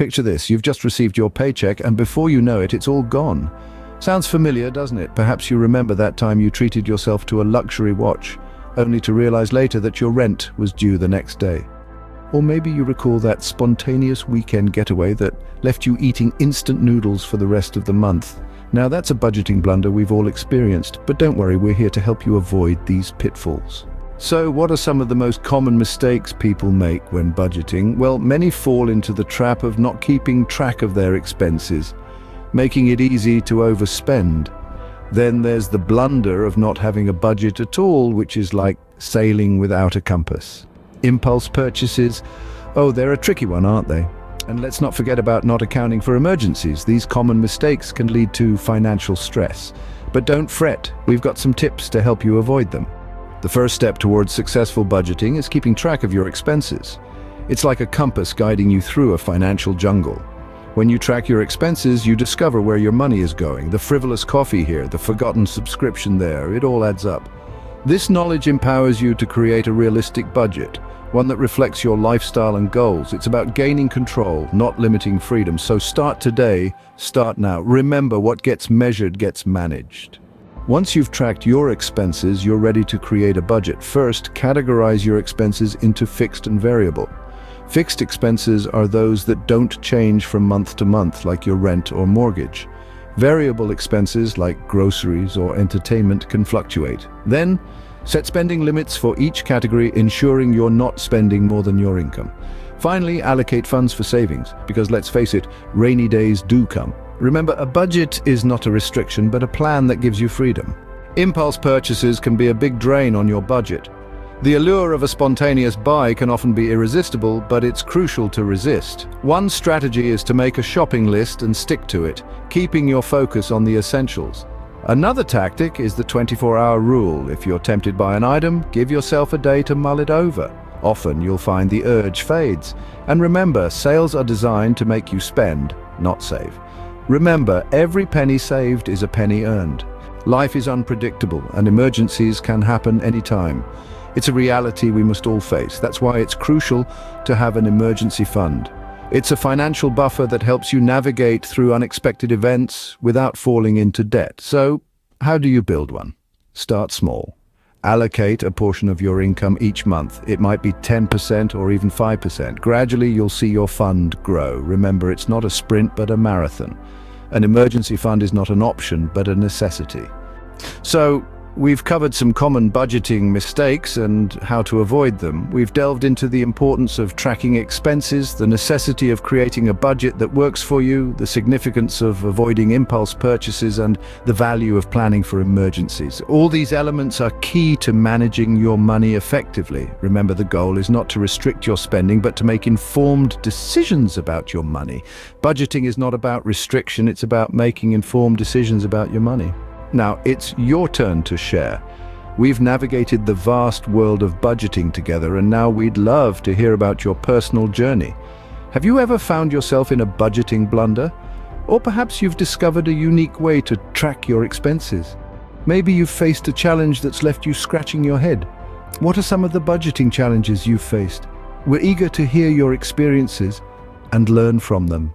Picture this, you've just received your paycheck and before you know it, it's all gone. Sounds familiar, doesn't it? Perhaps you remember that time you treated yourself to a luxury watch, only to realize later that your rent was due the next day. Or maybe you recall that spontaneous weekend getaway that left you eating instant noodles for the rest of the month. Now that's a budgeting blunder we've all experienced, but don't worry, we're here to help you avoid these pitfalls. So what are some of the most common mistakes people make when budgeting? Well, many fall into the trap of not keeping track of their expenses, making it easy to overspend. Then there's the blunder of not having a budget at all, which is like sailing without a compass. Impulse purchases, oh, they're a tricky one, aren't they? And let's not forget about not accounting for emergencies. These common mistakes can lead to financial stress. But don't fret, we've got some tips to help you avoid them. The first step towards successful budgeting is keeping track of your expenses. It's like a compass guiding you through a financial jungle. When you track your expenses, you discover where your money is going. The frivolous coffee here, the forgotten subscription there, it all adds up. This knowledge empowers you to create a realistic budget, one that reflects your lifestyle and goals. It's about gaining control, not limiting freedom. So start today, start now. Remember, what gets measured gets managed. Once you've tracked your expenses, you're ready to create a budget. First, categorize your expenses into fixed and variable. Fixed expenses are those that don't change from month to month, like your rent or mortgage. Variable expenses, like groceries or entertainment, can fluctuate. Then, set spending limits for each category, ensuring you're not spending more than your income. Finally, allocate funds for savings, because let's face it, rainy days do come. Remember, a budget is not a restriction, but a plan that gives you freedom. Impulse purchases can be a big drain on your budget. The allure of a spontaneous buy can often be irresistible, but it's crucial to resist. One strategy is to make a shopping list and stick to it, keeping your focus on the essentials. Another tactic is the 24-hour rule. If you're tempted by an item, give yourself a day to mull it over. Often you'll find the urge fades. And remember, sales are designed to make you spend, not save. Remember, every penny saved is a penny earned. Life is unpredictable and emergencies can happen anytime. It's a reality we must all face. That's why it's crucial to have an emergency fund. It's a financial buffer that helps you navigate through unexpected events without falling into debt. So, how do you build one? Start small. Allocate a portion of your income each month. It might be 10% or even 5%. Gradually, you'll see your fund grow. Remember, it's not a sprint, but a marathon. An emergency fund is not an option, but a necessity. So, we've covered some common budgeting mistakes and how to avoid them. We've delved into the importance of tracking expenses, the necessity of creating a budget that works for you, the significance of avoiding impulse purchases, and the value of planning for emergencies. All these elements are key to managing your money effectively. Remember, the goal is not to restrict your spending, but to make informed decisions about your money. Budgeting is not about restriction, it's about making informed decisions about your money. Now, it's your turn to share. We've navigated the vast world of budgeting together, and now we'd love to hear about your personal journey. Have you ever found yourself in a budgeting blunder? Or perhaps you've discovered a unique way to track your expenses. Maybe you've faced a challenge that's left you scratching your head. What are some of the budgeting challenges you've faced? We're eager to hear your experiences and learn from them.